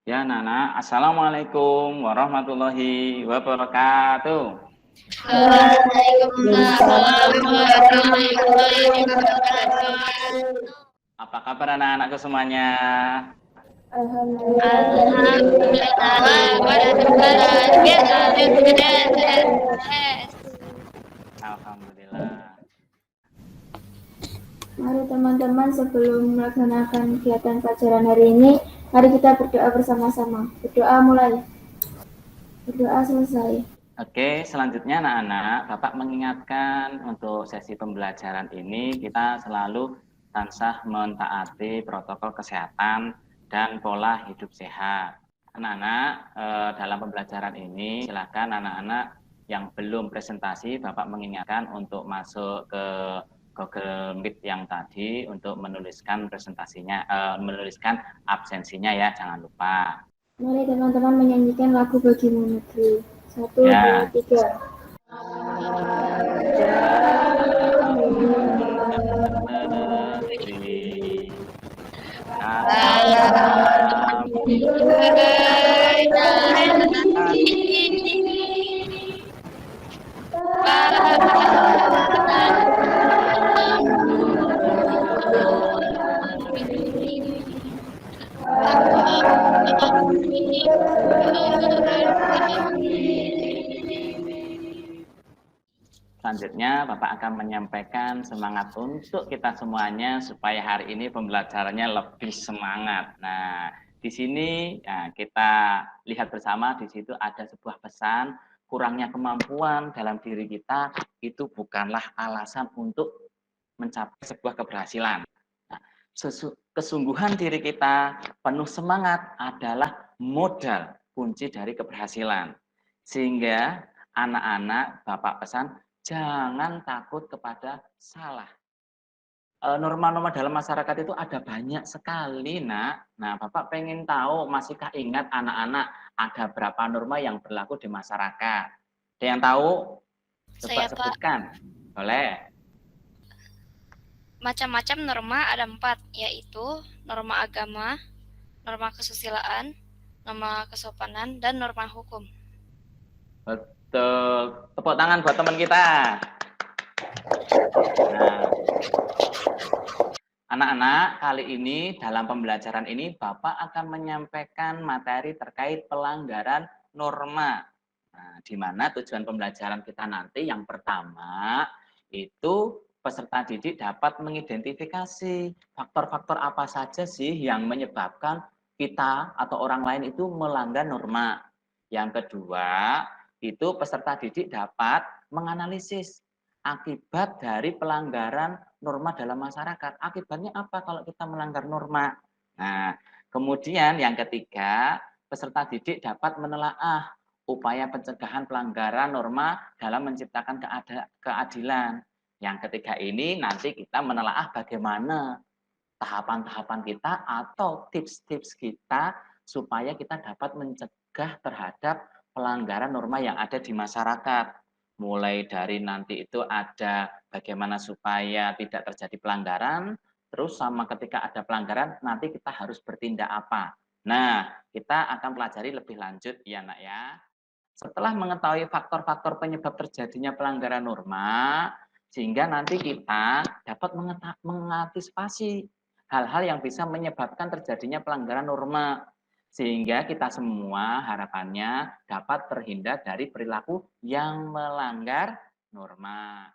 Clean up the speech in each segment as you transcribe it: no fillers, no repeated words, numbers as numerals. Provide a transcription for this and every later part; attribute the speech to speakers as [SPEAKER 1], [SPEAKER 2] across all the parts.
[SPEAKER 1] Ya, Nana. Assalamualaikum warahmatullahi wabarakatuh.
[SPEAKER 2] Waalaikumsalam warahmatullahi wabarakatuh.
[SPEAKER 1] Apa kabar anak-anakku semuanya? Alhamdulillah.
[SPEAKER 3] Mari teman-teman, sebelum melaksanakan kegiatan pelajaran hari ini, mari kita berdoa bersama-sama. Berdoa mulai. Berdoa selesai.
[SPEAKER 1] Oke, selanjutnya anak-anak, Bapak mengingatkan untuk sesi pembelajaran ini kita selalu tansah mentaati protokol kesehatan dan pola hidup sehat. Anak-anak, dalam pembelajaran ini silakan anak-anak yang belum presentasi, Bapak mengingatkan untuk masuk ke Google Meet yang tadi untuk menuliskan presentasinya, menuliskan absensinya ya, jangan lupa.
[SPEAKER 3] Mari teman-teman menyanyikan lagu Bagimu Negeri. 1, 2, 3.
[SPEAKER 1] Selanjutnya, Bapak akan menyampaikan semangat untuk kita semuanya supaya hari ini pembelajarannya lebih semangat. Nah, di sini ya, kita lihat bersama di situ ada sebuah pesan, kurangnya kemampuan dalam diri kita itu bukanlah alasan untuk mencapai sebuah keberhasilan. Nah, kesungguhan diri kita penuh semangat adalah modal kunci dari keberhasilan. Sehingga anak-anak Bapak pesan jangan takut kepada salah. Norma-norma dalam masyarakat itu ada banyak sekali, Nak. Nah, Bapak pengen tahu, masihkah ingat anak-anak ada berapa norma yang berlaku di masyarakat? Ada yang tahu? Coba sebutkan. Boleh.
[SPEAKER 2] Macam-macam norma ada 4, yaitu norma agama, norma kesusilaan, norma kesopanan, dan norma hukum.
[SPEAKER 1] Betul. Tepuk tangan buat teman kita. Nah, anak-anak, kali ini dalam pembelajaran ini Bapak akan menyampaikan materi terkait pelanggaran norma. Nah, di mana tujuan pembelajaran kita nanti yang pertama itu peserta didik dapat mengidentifikasi faktor-faktor apa saja sih yang menyebabkan kita atau orang lain itu melanggar norma. Yang kedua, itu peserta didik dapat menganalisis akibat dari pelanggaran norma dalam masyarakat. Akibatnya apa kalau kita melanggar norma? Nah, kemudian yang ketiga, peserta didik dapat menelaah upaya pencegahan pelanggaran norma dalam menciptakan keadilan. Yang ketiga ini nanti kita menelaah bagaimana tahapan-tahapan kita atau tips-tips kita supaya kita dapat mencegah terhadap pelanggaran norma yang ada di masyarakat. Mulai dari nanti itu ada bagaimana supaya tidak terjadi pelanggaran, terus sama ketika ada pelanggaran nanti kita harus bertindak apa. Nah, kita akan pelajari lebih lanjut ya, Nak ya. Setelah mengetahui faktor-faktor penyebab terjadinya pelanggaran norma, sehingga nanti kita dapat mengantisipasi hal-hal yang bisa menyebabkan terjadinya pelanggaran norma. Sehingga kita semua harapannya dapat terhindar dari perilaku yang melanggar norma.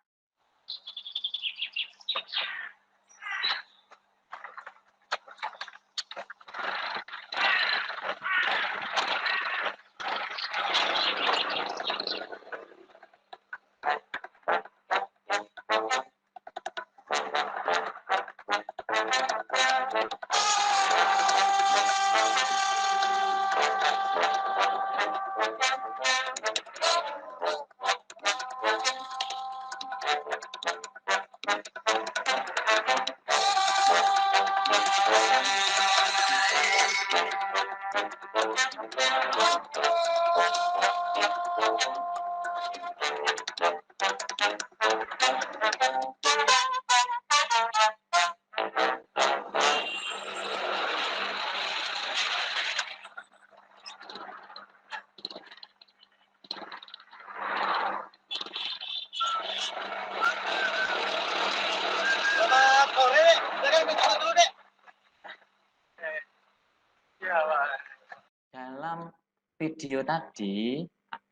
[SPEAKER 1] Dalam video tadi,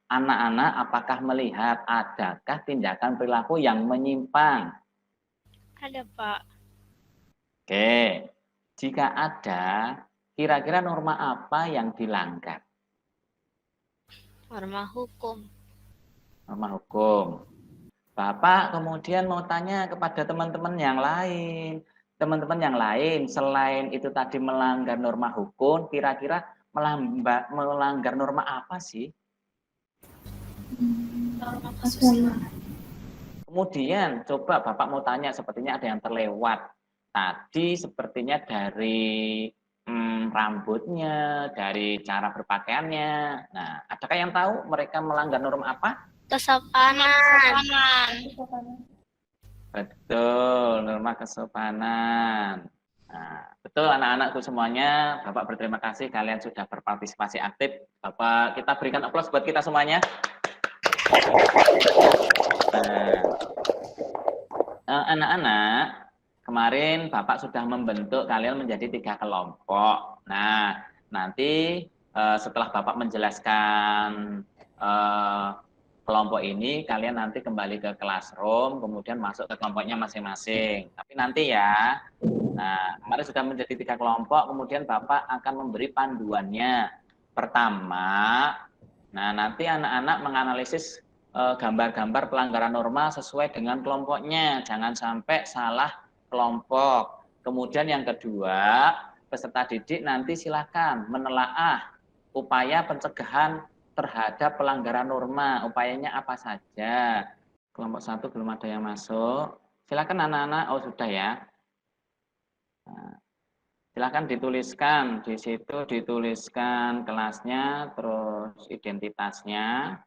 [SPEAKER 1] anak-anak apakah melihat adakah tindakan perilaku yang menyimpang?
[SPEAKER 2] Ada, Pak.
[SPEAKER 1] Oke, jika ada, kira-kira norma apa yang dilanggar?
[SPEAKER 2] Norma hukum.
[SPEAKER 1] Norma hukum. Bapak kemudian mau tanya kepada teman-teman yang lain. Teman-teman yang lain, selain itu tadi melanggar norma hukum, kira-kira melanggar norma apa sih?
[SPEAKER 2] Norma
[SPEAKER 3] Agama.
[SPEAKER 2] kesusilaan.
[SPEAKER 1] Kemudian coba Bapak mau tanya, sepertinya ada yang terlewat. Tadi sepertinya dari rambutnya, dari cara berpakaiannya. Nah, adakah yang tahu mereka melanggar norma apa?
[SPEAKER 2] Kesopanan.
[SPEAKER 1] Betul, norma kesopanan. Nah, betul anak-anakku semuanya. Bapak berterima kasih kalian sudah berpartisipasi aktif. Bapak, kita berikan aplaus buat kita semuanya. Nah, anak-anak, kemarin Bapak sudah membentuk kalian menjadi 3 kelompok. Nah, nanti setelah Bapak menjelaskan kelompok ini, kalian nanti kembali ke classroom, kemudian masuk ke kelompoknya masing-masing. Tapi nanti ya, nah kemarin sudah menjadi 3 kelompok, kemudian Bapak akan memberi panduannya. Pertama, nah nanti anak-anak menganalisis gambar-gambar pelanggaran norma sesuai dengan kelompoknya, jangan sampai salah kelompok. Kemudian yang kedua, peserta didik nanti silakan menelaah upaya pencegahan terhadap pelanggaran norma. Upayanya apa saja? Kelompok 1 belum ada yang masuk. Silakan anak-anak. Oh sudah ya. Nah, silakan dituliskan. Di situ dituliskan kelasnya, terus identitasnya.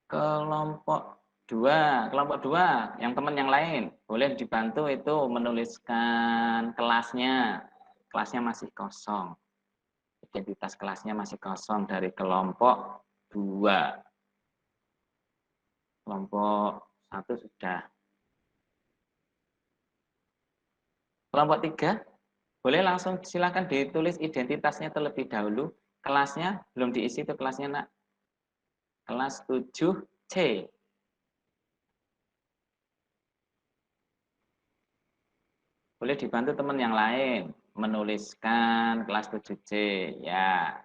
[SPEAKER 1] Kelompok 2, yang teman yang lain boleh dibantu itu menuliskan kelasnya. Kelasnya masih kosong. Identitas kelasnya masih kosong dari kelompok 2. Kelompok 1 sudah. Kelompok 3 boleh langsung silakan ditulis identitasnya terlebih dahulu. Kelasnya belum diisi itu kelasnya, Nak. Kelas 7C. Boleh dibantu teman yang lain menuliskan kelas 7C ya.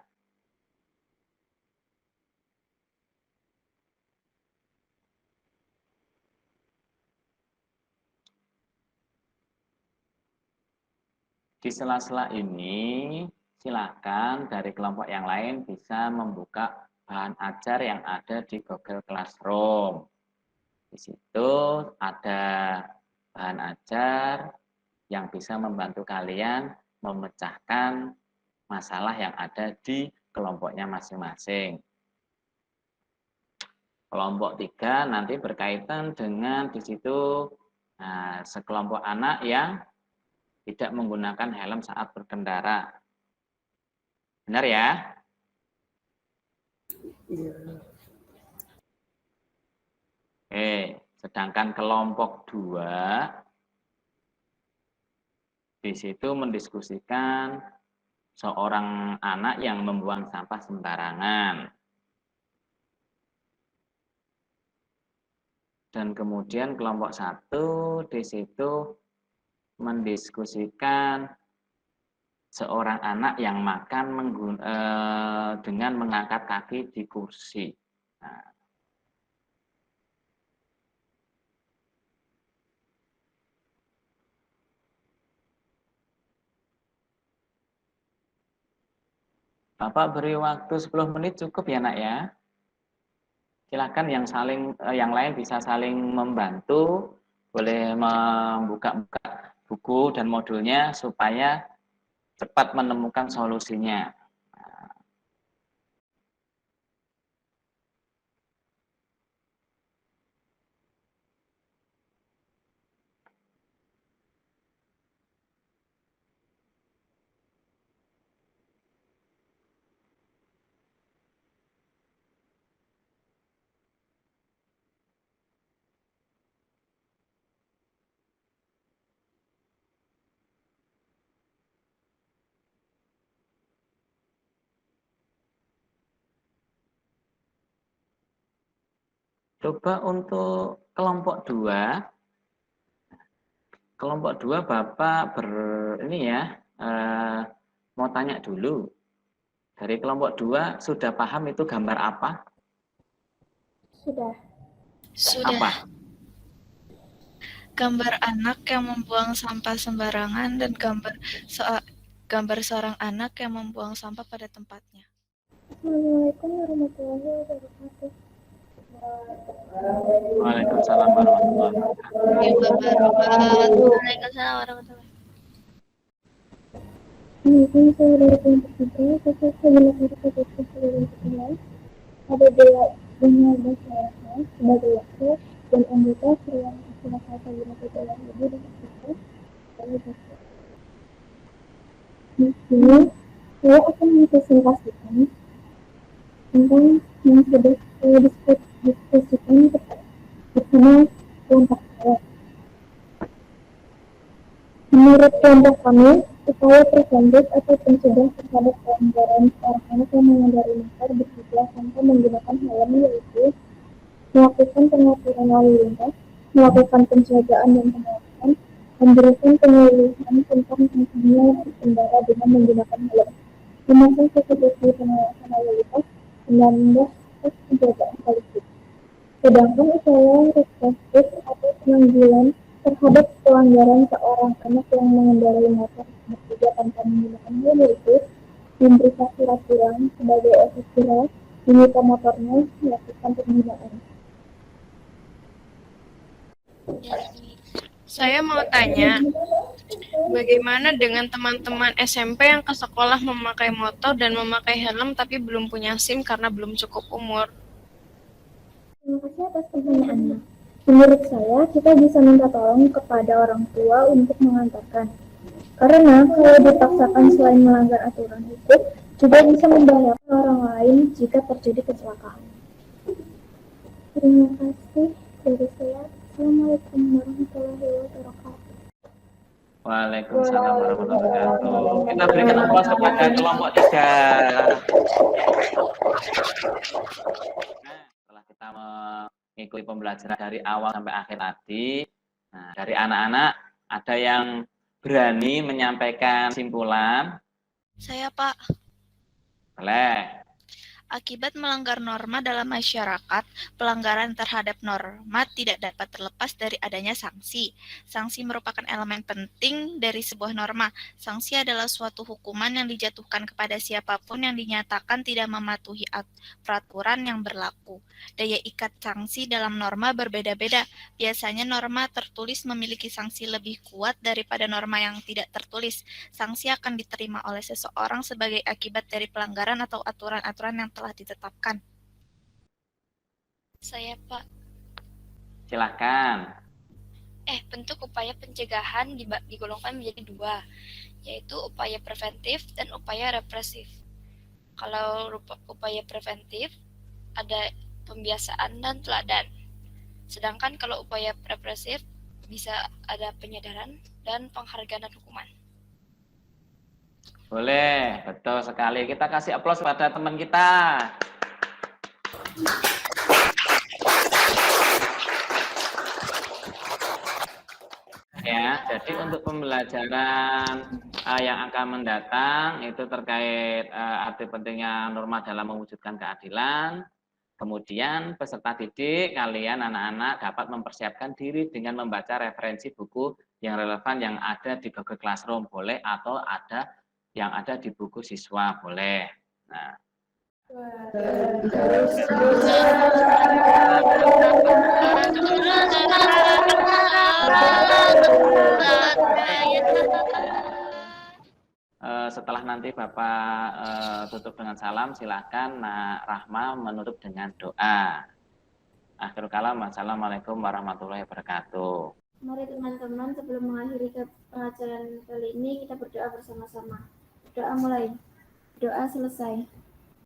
[SPEAKER 1] Di sela-sela ini silakan dari kelompok yang lain bisa membuka bahan ajar yang ada di Google Classroom. Di situ ada bahan ajar yang bisa membantu kalian memecahkan masalah yang ada di kelompoknya masing-masing. Kelompok 3 nanti berkaitan dengan di situ sekelompok anak yang tidak menggunakan helm saat berkendara. Benar ya? Oke, sedangkan kelompok 2 di situ mendiskusikan seorang anak yang membuang sampah sembarangan. Dan kemudian kelompok 1 di situ mendiskusikan seorang anak yang makan dengan mengangkat kaki di kursi. Nah, Bapak beri waktu 10 menit cukup ya, Nak ya. Silakan yang lain bisa saling membantu, boleh membuka buku dan modulnya supaya cepat menemukan solusinya. Coba untuk kelompok 2. Kelompok 2 Bapak ini ya, mau tanya dulu. Dari kelompok 2 sudah paham itu gambar apa?
[SPEAKER 3] Sudah.
[SPEAKER 2] Sudah.
[SPEAKER 1] Apa?
[SPEAKER 4] Gambar anak yang membuang sampah sembarangan dan gambar seorang anak yang membuang sampah pada tempatnya.
[SPEAKER 3] Assalamualaikum warahmatullahi wabarakatuh.
[SPEAKER 1] Waalaikumsalam warahmatullahi wabarakatuh.
[SPEAKER 2] Waalaikumsalam warahmatullahi.
[SPEAKER 3] Mungkin saya dari kelompok 3, saya melakukan kegiatan seluruh sekolah. Ada dua saya sebagai wakil dan anggota Serian Masyarakat Kabupaten Kepulauan Riau dan Aktif. Di sini saya akan mempresentasikan tentang yang sudah saya diskusikan bersama kelompok saya. Menurut kelompok kami, upaya preventif atau pencegah terhadap pelanggaran seorang anak yang mengendarai motor bersebelah tanpa menggunakan helm yaitu melakukan pengaturan lalu lintas, melakukan penjagaan dan pengawasan, memberikan penyuluhan tentang pentingnya berkendara dengan menggunakan helm, memasang CCTV pengawasan lalu lintas, dan tes penjagaan kolektif. Sedangkan upaya represif atau penanggulan terhadap pelanggaran seorang anak yang mengendarai motor bertiga tanpa menggunakan helm yaitu memberi surat tilang sebagai efek jerah, menyita motornya, melakukan pembinaan.
[SPEAKER 4] Saya mau tanya, bagaimana dengan teman-teman SMP yang ke sekolah memakai motor dan memakai helm tapi belum punya SIM karena belum cukup umur?
[SPEAKER 3] Terima kasih atas pertanyaannya. Menurut saya, kita bisa minta tolong kepada orang tua untuk mengantarkan. Karena kalau dipaksakan selain melanggar aturan itu, juga bisa membahayakan orang lain jika terjadi kecelakaan. Terima kasih dari saya. Assalamualaikum warahmatullahi wabarakatuh.
[SPEAKER 1] Waalaikumsalam warahmatullahi wabarakatuh. Kita berikan aplaus kepada kelompok 3. Nah, setelah kita mengikuti pembelajaran dari awal sampai akhir tadi, nah, dari anak-anak ada yang berani menyampaikan kesimpulan?
[SPEAKER 4] Saya, Pak.
[SPEAKER 1] Boleh.
[SPEAKER 4] Akibat melanggar norma dalam masyarakat, pelanggaran terhadap norma tidak dapat terlepas dari adanya sanksi. Sanksi merupakan elemen penting dari sebuah norma. Sanksi adalah suatu hukuman yang dijatuhkan kepada siapapun yang dinyatakan tidak mematuhi peraturan yang berlaku. Daya ikat sanksi dalam norma berbeda-beda. Biasanya norma tertulis memiliki sanksi lebih kuat daripada norma yang tidak tertulis. Sanksi akan diterima oleh seseorang sebagai akibat dari pelanggaran atau aturan-aturan yang telah ditetapkan.
[SPEAKER 2] Saya, Pak.
[SPEAKER 1] Silahkan.
[SPEAKER 2] Bentuk upaya pencegahan digolongkan menjadi 2, yaitu upaya preventif dan upaya represif. Kalau upaya preventif ada pembiasaan dan teladan. Sedangkan kalau upaya represif bisa ada penyadaran dan penghargaan dan hukuman.
[SPEAKER 1] Boleh, betul sekali. Kita kasih aplaus pada teman kita. Ya, jadi untuk pembelajaran yang akan mendatang itu terkait arti pentingnya norma dalam mewujudkan keadilan. Kemudian peserta didik kalian anak-anak dapat mempersiapkan diri dengan membaca referensi buku yang relevan yang ada di Google Classroom boleh atau ada yang ada di buku siswa boleh. Nah, setelah nanti Bapak tutup dengan salam, silakan Nak Rahma menutup dengan doa. Akhirul kalam, wassalamualaikum warahmatullahi wabarakatuh.
[SPEAKER 3] Mari teman-teman, sebelum mengakhiri pelajaran kali ini, kita berdoa bersama-sama. Doa mulai. Doa selesai.